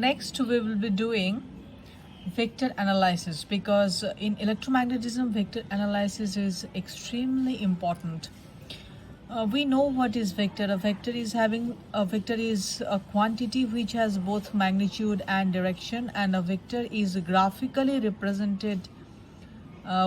next we will be doing vector analysis, because in electromagnetism vector analysis is extremely important. We know what is vector. A vector is a quantity which has both magnitude and direction, and a vector is graphically represented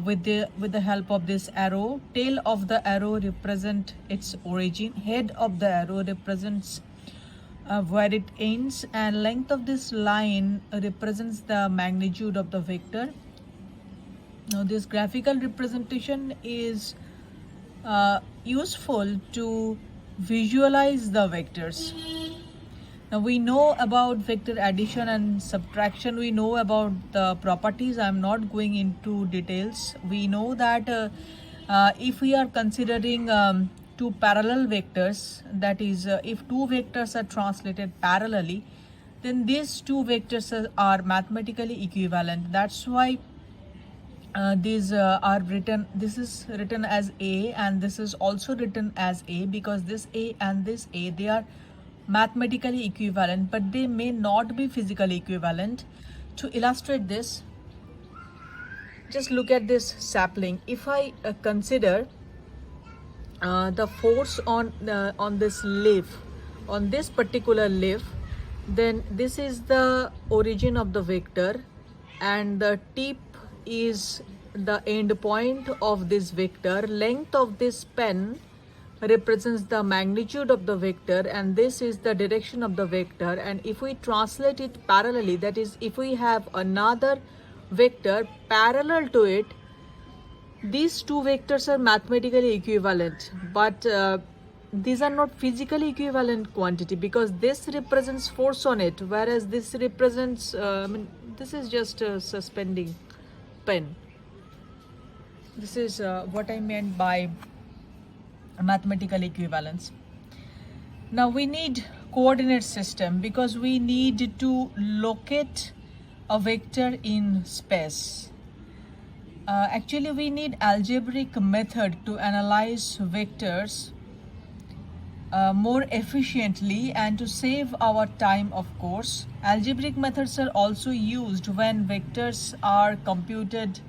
with the help of this arrow. Tail of the arrow represent its origin, head of the arrow represents where it ends, and length of this line represents the magnitude of the vector. Now this graphical representation is useful to visualize the vectors. Now we know about vector addition and subtraction. We know about the properties. I'm not going into details. We know that if we are considering two parallel vectors, that is if two vectors are translated parallelly, then these two vectors are mathematically equivalent. That's why these are written, this is written as A and this is also written as A, because this A and this A, they are mathematically equivalent, but they may not be physically equivalent. To illustrate this, just look at this sapling. If I consider the force on this leaf, on this particular leaf, then this is the origin of the vector and the tip is the end point of this vector. Length of this pen represents the magnitude of the vector, and this is the direction of the vector. And if we translate it parallelly, that is if we have another vector parallel to it, these two vectors are mathematically equivalent, but these are not physically equivalent quantity, because this represents force on it, whereas this represents this is just a suspending pen. This is what I meant by mathematical equivalence. Now we need coordinate system, because we need to locate a vector in space. Actually we need algebraic method to analyze vectors more efficiently and to save our time, of course. Algebraic methods are also used when vectors are computed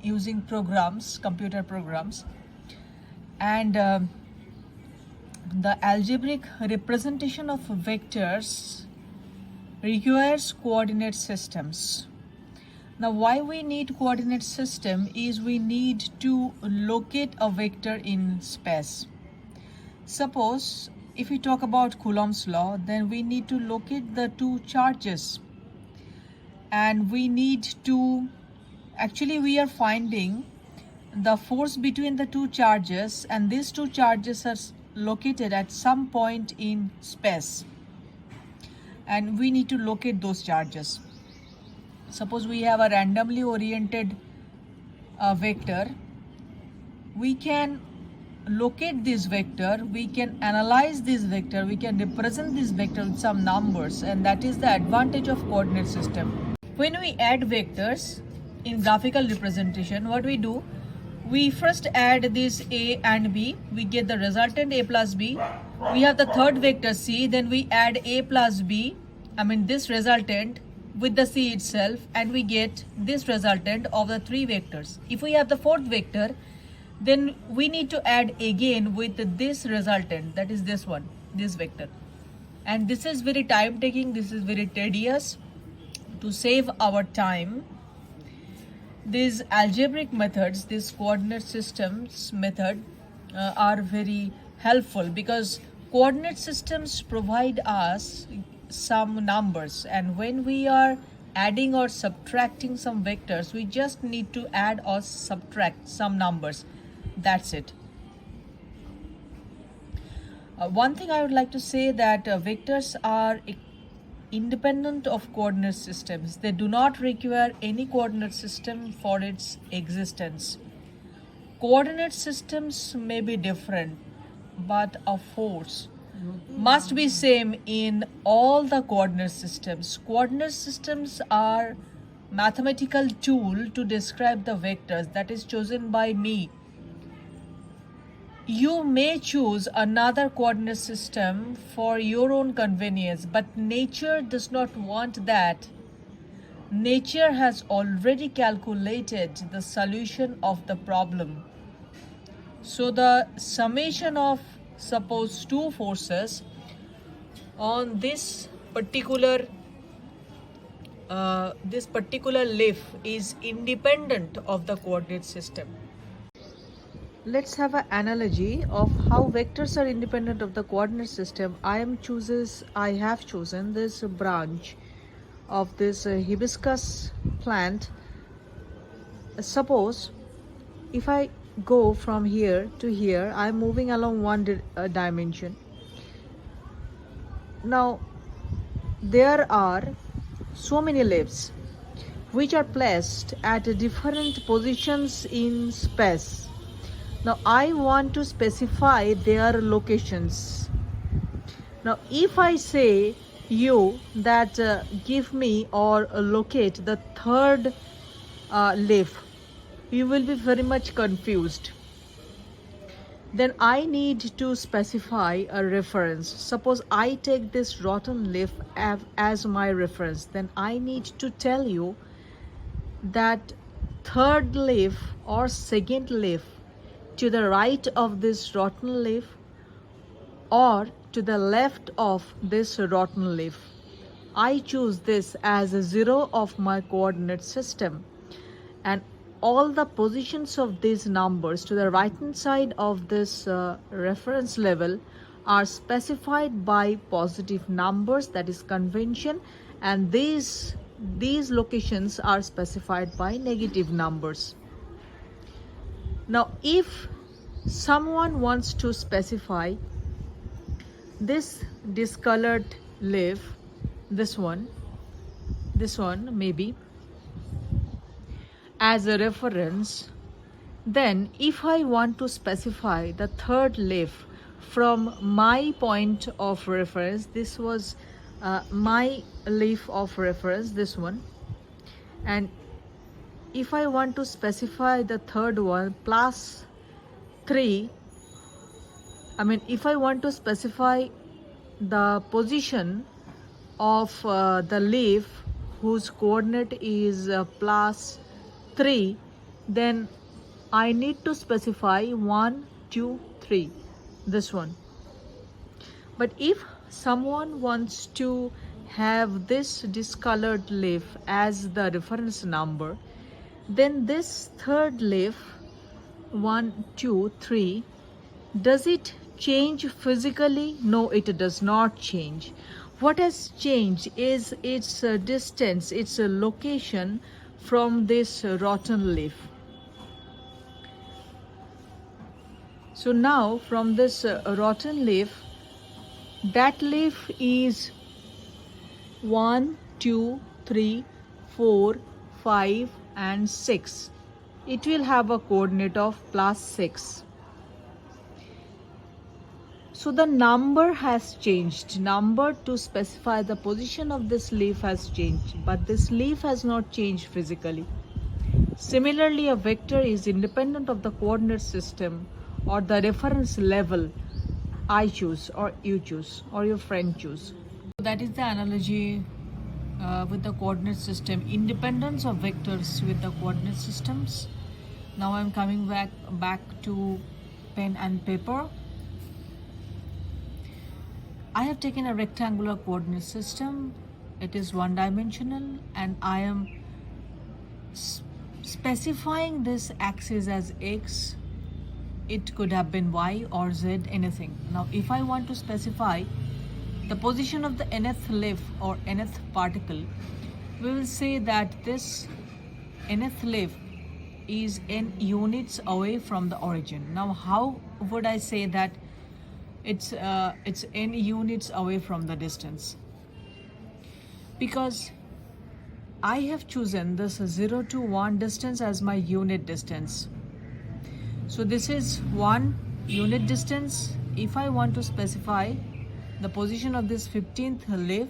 using programs, computer programs. And the algebraic representation of vectors requires coordinate systems. Now why we need coordinate system is we need to locate a vector in space. Suppose if we talk about Coulomb's law, then we need to locate the two charges, and we need to, actually we are finding the force between the two charges, and these two charges are located at some point in space, and we need to locate those charges. Suppose we have a randomly oriented vector. We can locate this vector, we can analyze this vector, we can represent this vector with some numbers, and that is the advantage of coordinate system. When we add vectors in graphical representation, what we do, we first add this A and B, we get the resultant A plus B. We have the third vector C, then we add A plus B, this resultant with the C itself, and we get this resultant of the three vectors. If we have the fourth vector, then we need to add again with this resultant, that is this one, this vector. And this is very time taking, this is very tedious. To save our time, these algebraic methods, these coordinate systems method are very helpful, because coordinate systems provide us some numbers, and when we are adding or subtracting some vectors, we just need to add or subtract some numbers. That's it. One thing I would like to say, that vectors are independent of coordinate systems. They do not require any coordinate system for its existence. Coordinate systems may be different, but a force must be same in all the coordinate systems. Coordinate systems are mathematical tool to describe the vectors that is chosen by me. You may choose another coordinate system for your own convenience, but nature does not want that. Nature has already calculated the solution of the problem. So the summation of suppose two forces on this particular leaf is independent of the coordinate system. Let's have an analogy of how vectors are independent of the coordinate system. I have chosen this branch of this hibiscus plant. Suppose if I go from here to here, I'm moving along one dimension. Now there are so many leaves which are placed at different positions in space. Now I want to specify their locations. Now if I say you that give me or locate the third leaf, you will be very much confused. Then I need to specify a reference. Suppose I take this rotten leaf as my reference, then I need to tell you that third leaf or second leaf to the right of this rotten leaf or to the left of this rotten leaf. I choose this as a 0 of my coordinate system, and all the positions of these numbers to the right hand side of this reference level are specified by positive numbers, that is convention, and these locations are specified by negative numbers. Now if someone wants to specify this discolored leaf, this one maybe, as a reference, then if I want to specify the third leaf from my point of reference, this was my leaf of reference, this one, and if I want to specify the third one plus 3, if I want to specify the position of the leaf whose coordinate is plus 3, then I need to specify 1, 2, 3, this one. But if someone wants to have this discolored leaf as the reference number, then this third leaf 1, 2, 3, does it change physically? No, it does not change. What has changed is its distance, its location from this rotten leaf. So now from this rotten leaf, that leaf is 1, 2, 3, 4, 5 and 6. It will have a coordinate of plus 6. So the number has changed. Number to specify the position of this leaf has changed, but this leaf has not changed physically. Similarly, a vector is independent of the coordinate system or the reference level I choose or you choose or your friend choose. So that is the analogy with the coordinate system, independence of vectors with the coordinate systems. Now I'm coming back to pen and paper. I have taken a rectangular coordinate system. It is one-dimensional, and I am specifying this axis as x. It could have been y or z, anything. Now if I want to specify the position of the nth leaf or nth particle, we will say that this nth leaf is n units away from the origin. Now how would I say that it's n units away from the distance? Because I have chosen this 0 to 1 distance as my unit distance. So this is 1 unit distance. If I want to specify the position of this 15th leaf,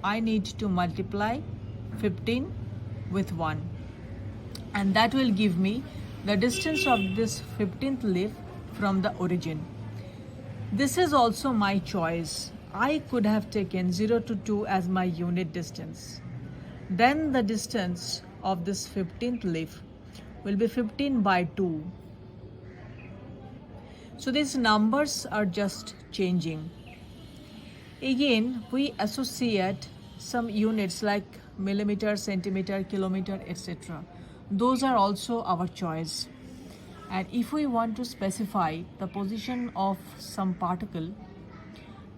I need to multiply 15 with 1, and that will give me the distance of this 15th leaf from the origin. This is also my choice. I could have taken 0 to 2 as my unit distance. Then the distance of this 15th leaf will be 15 by 2. So these numbers are just changing. Again, we associate some units like millimeter, centimeter, kilometer, etc. Those are also our choice. And if we want to specify the position of some particle,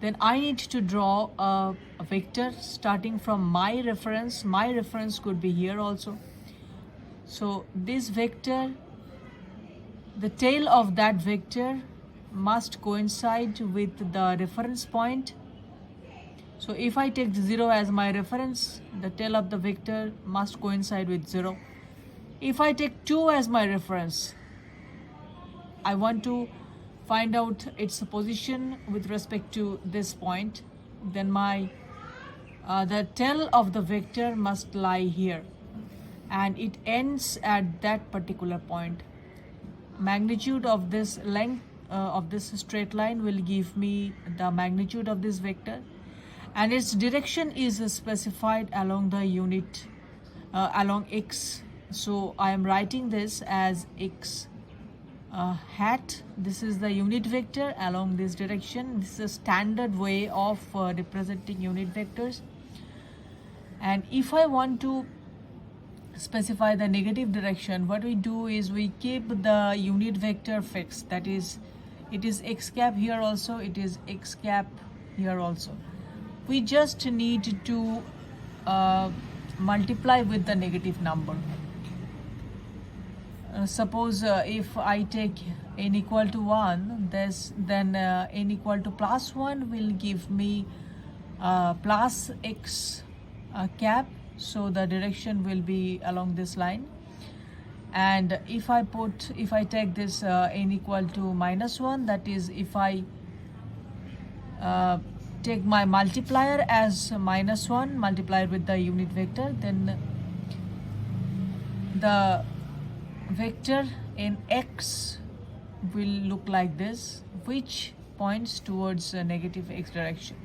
then I need to draw a vector starting from my reference. My reference could be here also. So this vector, the tail of that vector must coincide with the reference point. So if I take 0 as my reference, the tail of the vector must coincide with 0. If I take 2 as my reference, I want to find out its position with respect to this point, then the tail of the vector must lie here and it ends at that particular point. Magnitude of this length of this straight line will give me the magnitude of this vector, and its direction is specified along the unit along x. So I am writing this as x hat. This is the unit vector along this direction. This is a standard way of representing unit vectors. And if I want to specify the negative direction, what we do is we keep the unit vector fixed. That is, it is x cap here also, it is x cap here also. We just need to multiply with the negative number. Suppose if I take n equal to 1, then n equal to plus 1 will give me plus x cap. So the direction will be along this line. And if I take this n equal to minus 1, that is, if I take my multiplier as minus 1 multiplied with the unit vector, then the vector in x will look like this, which points towards a negative x direction.